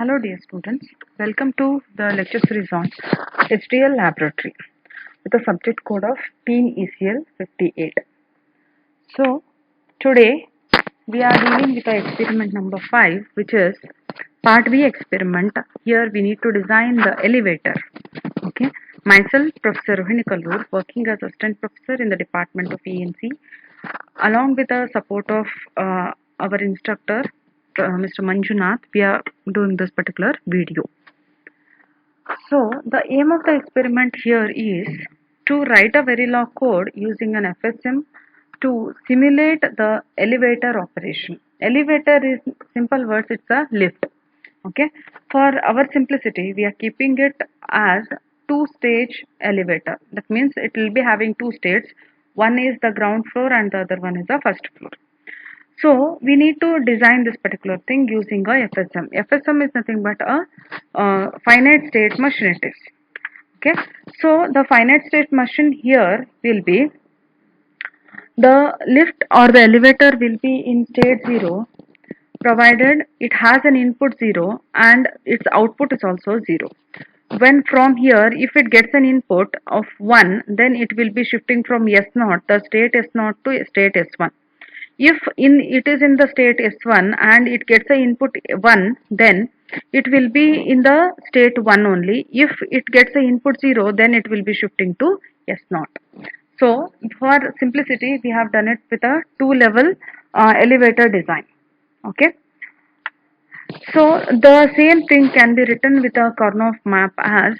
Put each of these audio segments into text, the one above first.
Hello dear students, welcome to the lecture series on HDL laboratory with the subject code of Teen ECL 58. So today we are dealing with the experiment number 5, which is part B experiment. Here we need to design the elevator. Okay, myself Professor Rohini Kallur, working as assistant professor in the department of ENC, along with the support of our instructor Mr. Manjunath, we are doing this particular video. So the aim of the experiment here is to write a Verilog code using an FSM to simulate the elevator operation. Elevator is, simple words, it's a lift. Okay, for our simplicity we are keeping it as two-stage elevator. That means it will be having two states. One is the ground floor and the other one is the first floor. So we need to design this particular thing using a FSM. FSM is nothing but a finite state machine it is. Okay. So the finite state machine here will be the lift or the elevator will be in state 0 provided it has an input 0 and its output is also 0. When from here, if it gets an input of 1, then it will be shifting from S0, the state S0 to state S1. If it is in the state S1 and it gets a input 1, then it will be in the state 1 only. If it gets a input 0, then it will be shifting to S0. So for simplicity, we have done it with a two-level elevator design. Okay. So the same thing can be written with a Karnaugh map as,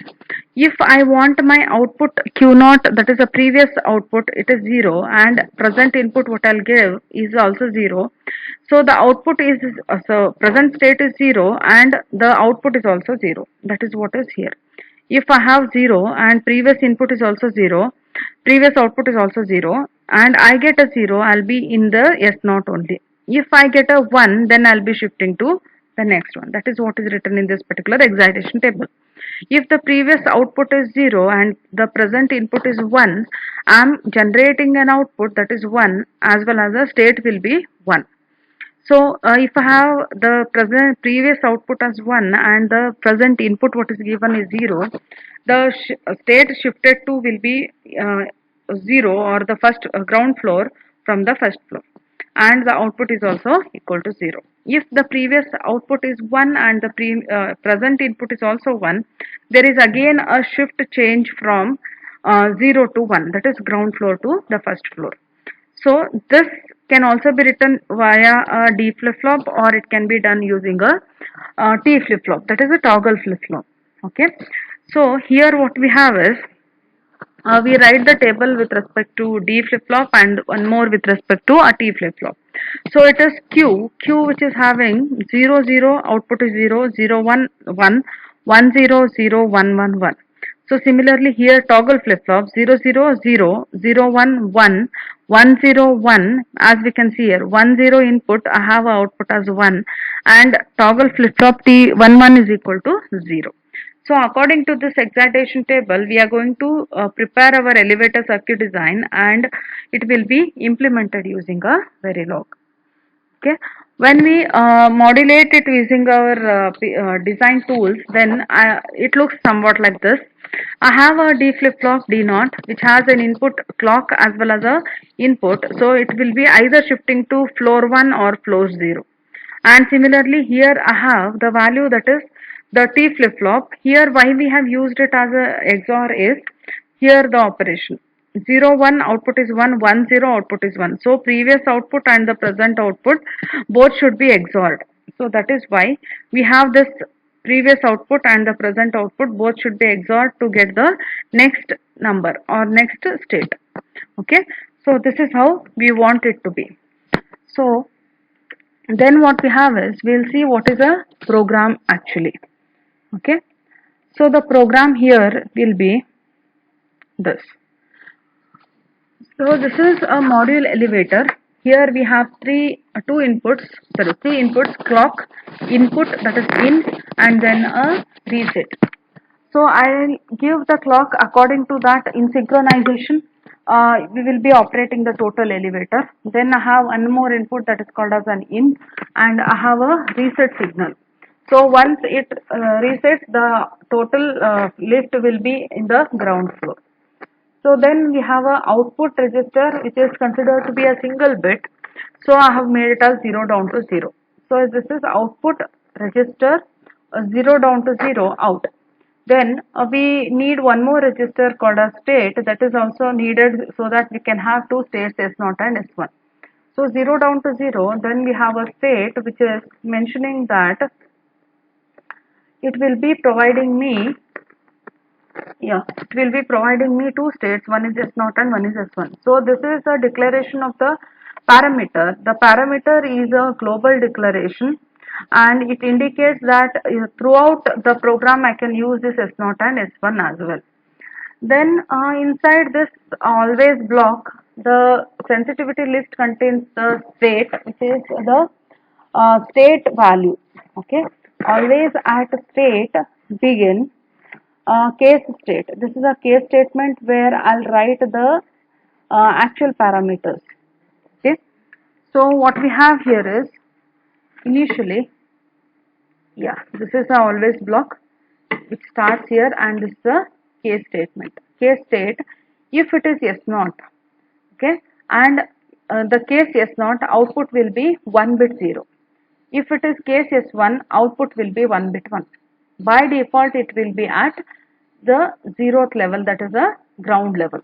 if I want my output Q0, that is a previous output, it is 0, and present input what I'll give is also 0. So the output is, so present state is 0 and the output is also 0. That is what is here. If I have 0 and previous input is also 0, previous output is also 0, and I get a 0, I'll be in the S0 only. If I get a 1, then I'll be shifting to the next one. That is what is written in this particular excitation table. If the previous output is 0 and the present input is 1, I am generating an output that is 1 as well as the state will be 1. So if I have the previous output as 1 and the present input what is given is 0, the state shifted to will be 0 or the first ground floor from the first floor, and the output is also equal to 0. If the previous output is 1 and the present input is also 1, there is again a shift change from 0 to 1, that is ground floor to the first floor. So this can also be written via a D flip-flop, or it can be done using a T flip-flop, that is a toggle flip-flop. Okay. So here what we have is, we write the table with respect to D flip-flop and one more with respect to a T flip-flop. So it is Q which is having 0 0, output is 0 0 1 1 1 0 0 1 1 1. So similarly here toggle flip-flop 0 0 0 0 1 1 1 0 1, as we can see here 1 0 input, I have output as 1, and toggle flip-flop T 1 1 is equal to 0. So according to this excitation table, we are going to prepare our elevator circuit design and it will be implemented using a Verilog. Okay. When we modulate it using our design tools, then it looks somewhat like this. I have a D flip-flop D0 which has an input clock as well as a input. So it will be either shifting to floor 1 or floor 0. And similarly here I have the value that is the T flip-flop. Here why we have used it as a XOR is, here the operation 0 1 output is 1, 1 0 output is 1. So previous output and the present output both should be XORed. So that is why we have this previous output and the present output both should be XORed to get the next number or next state. Okay. So this is how we want it to be. So then what we have is, we'll see what is a program actually. Okay. So the program here will be this. So this is a module elevator. Here we have three inputs, clock, input that is in, and then a reset. So I'll give the clock according to that in synchronization. We will be operating the total elevator. Then I have one more input that is called as an in, and I have a reset signal. So once it resets, the total lift will be in the ground floor. So then we have a output register which is considered to be a single bit. So I have made it as 0 down to 0. So this is output register 0 down to 0 out. Then we need one more register called a state, that is also needed so that we can have two states S0 and S1. So 0 down to 0, then we have a state which is mentioning that it will be providing me two states, one is S0 and one is S1. So this is a declaration of the parameter. The parameter is a global declaration and it indicates that throughout the program I can use this S0 and S1 as well. Then inside this always block, the sensitivity list contains the state, which is the state value. Okay, always at state begin case state. This is a case statement where I'll write the actual parameters. Okay, so what we have here is initially, this is the always block which starts here, and this is the case statement. Case state, if it is S0, okay, and the case S0 output will be 1 bit 0. If it is case S1, output will be 1 bit 1. By default, it will be at the 0th level, that is the ground level.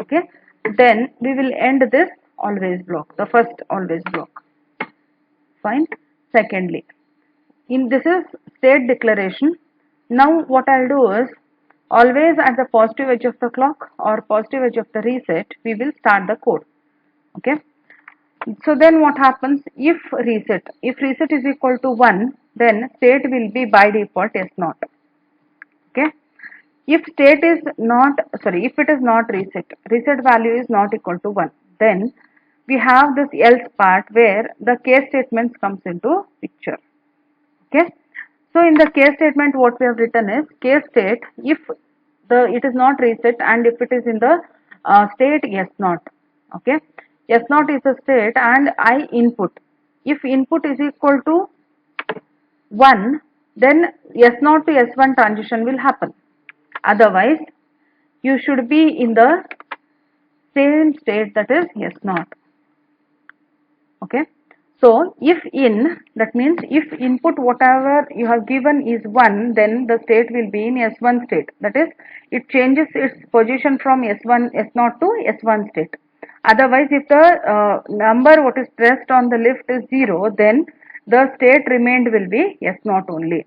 Okay, then we will end this always block, the first always block. Fine. Secondly, in this is state declaration. Now what I'll do is, always at the positive edge of the clock or positive edge of the reset, we will start the code. Okay. So then what happens if reset is equal to 1, then state will be by default S0. Okay. If state is not, if it is not reset value is not equal to 1, then we have this else part where the case statements comes into picture. Okay. So in the case statement, what we have written is case state if it is not reset and if it is in the state S0. Okay. S0 is a state and I input. If input is equal to 1, then S0 to S1 transition will happen. Otherwise, you should be in the same state, that is S0. Okay. So if in, that means if input whatever you have given is 1, then the state will be in S1 state. That is, it changes its position from S0 to S1 state. Otherwise, if the number what is pressed on the lift is 0, then the state remained will be S0 only.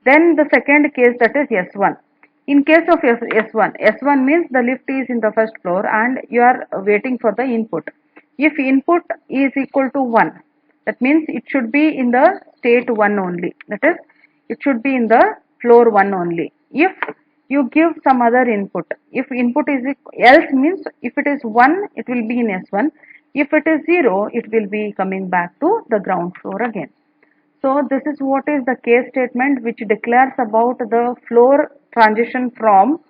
Then the second case, that is S1. In case of S1 means the lift is in the first floor and you are waiting for the input. If input is equal to 1, that means it should be in the state 1 only. That is, it should be in the floor 1 only. If you give some other input, if input is else means if it is 1, it will be in S1. If it is 0, it will be coming back to the ground floor again. So this is what is the case statement which declares about the floor transition from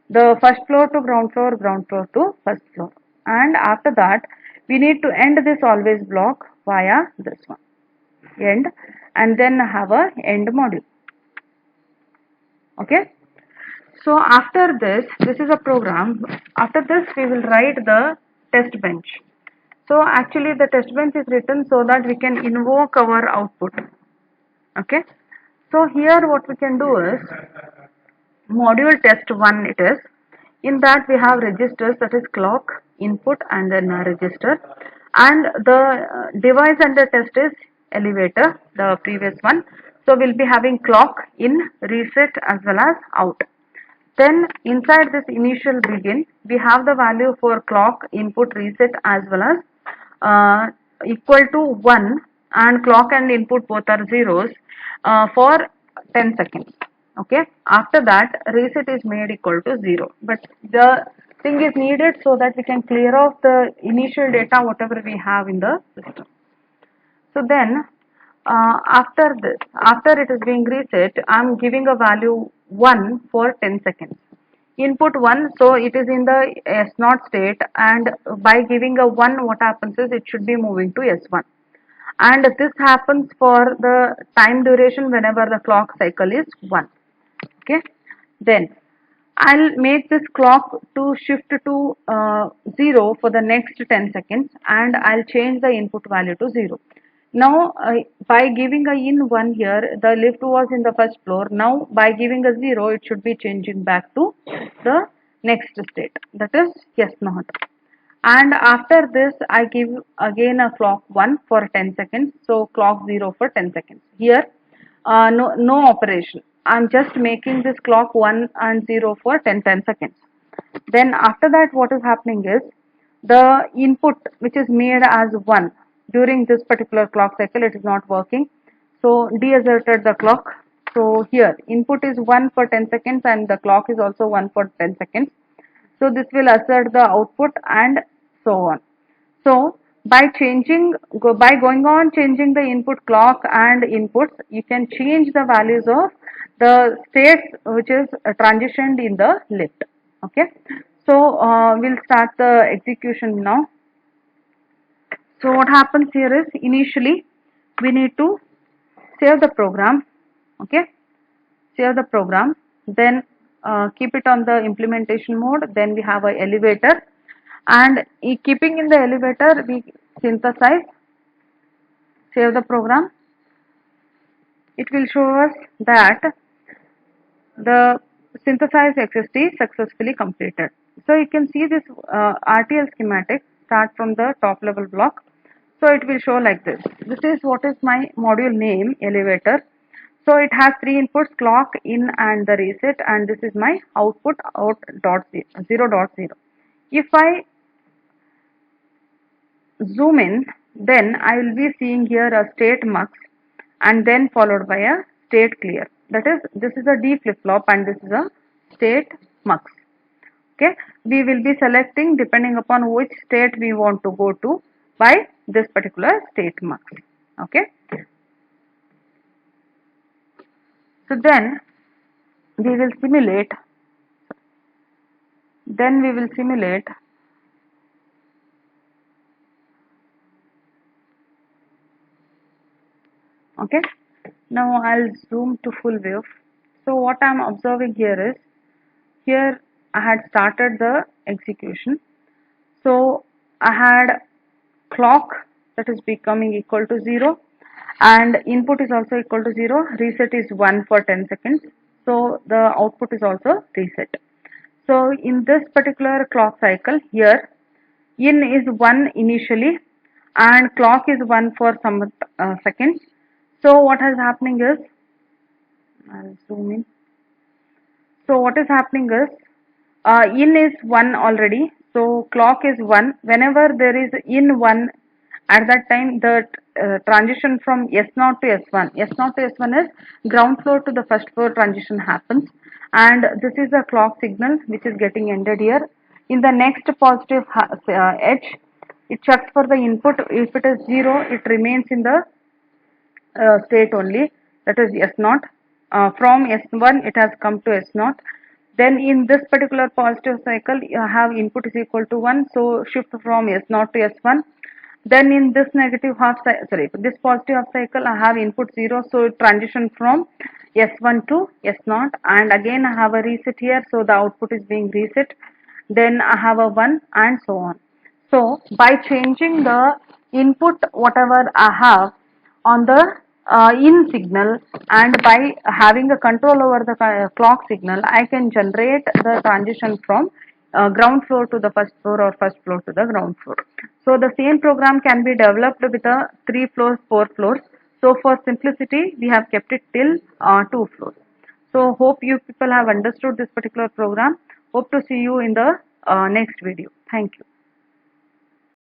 the first floor to ground floor to first floor. And after that, we need to end this always block via this one, end, and then have a end module. Okay. So after this is a program. After this, we will write the test bench. So actually the test bench is written so that we can invoke our output. Okay. So here what we can do is module test 1 it is. In that we have registers, that is clock, input and then a register, and the device under test is elevator, the previous one. So we'll be having clock in, reset as well as out. Then inside this initial begin, we have the value for clock, input, reset as well as equal to 1, and clock and input both are zeros for 10 seconds. Okay. After that, reset is made equal to 0. But the thing is needed so that we can clear off the initial data whatever we have in the system. So then after this, after it is being reset, I am giving a value 1 for 10 seconds. Input 1, so it is in the S0 state, and by giving a 1, what happens is it should be moving to S1. and this happens for the time duration whenever the clock cycle is 1. Okay, then I'll make this clock to shift to 0 for the next 10 seconds, and I'll change the input value to 0. Now by giving a in 1 here, the lift was in the first floor. Now by giving a 0, it should be changing back to the next state, that is S0. And after this I give again a clock 1 for 10 seconds, so clock 0 for 10 seconds. Here no operation, I'm just making this clock 1 and 0 for 10 seconds. Then after that, what is happening is the input which is made as 1 during this particular clock cycle, it is not working, so deasserted the clock. So here input is 1 for 10 seconds and the clock is also 1 for 10 seconds. So this will assert the output and so on. So by going on changing the input clock and inputs, you can change the values of the states which is transitioned in the lift. Okay, so we'll start the execution now. So what happens here is, initially we need to save the program. Okay, save the program, then keep it on the implementation mode. Then we have a elevator, and keeping in the elevator we synthesize, save the program. It will show us that the synthesized XST successfully completed. So you can see this RTL schematic start from the top level block. So it will show like this. This is what is my module name, elevator. So it has 3 inputs, clock, in and the reset, and this is my output, out dot 0.0. If I zoom in, then I will be seeing here a state mux and then followed by a state clear. That is, this is a D flip flop and this is a state mux. Okay, we will be selecting depending upon which state we want to go to by this particular state mux. Okay, so then we will simulate. Okay, now I'll zoom to full view. So what I'm observing here is, here I had started the execution. So I had clock that is becoming equal to 0 and input is also equal to 0. Reset is 1 for 10 seconds. So the output is also reset. So in this particular clock cycle, here in is 1 initially and clock is 1 for some seconds. So what is happening is, I'll zoom in. So what is happening is, in is 1 already, so clock is 1. Whenever there is in 1, at that time the transition from S0 to S1. S0 to S1 is ground floor to the first floor transition happens, and this is a clock signal which is getting ended here. In the next positive edge, it checks for the input. If it is 0, it remains in the state only, that is S0. From S1 it has come to S0. Then in this particular positive cycle you have input is equal to 1, so shift from S0 to S1. Then in this negative half cycle, this positive half cycle I have input 0, so it transition from S1 to S0, and again I have a reset here, so the output is being reset. Then I have a 1 and so on. So by changing the input whatever I have on the in signal, and by having a control over the clock signal, I can generate the transition from ground floor to the first floor or first floor to the ground floor. So the same program can be developed with a 3 floors, 4 floors. So for simplicity, we have kept it till 2 floors. So hope you people have understood this particular program. Hope to see you in the next video. Thank you.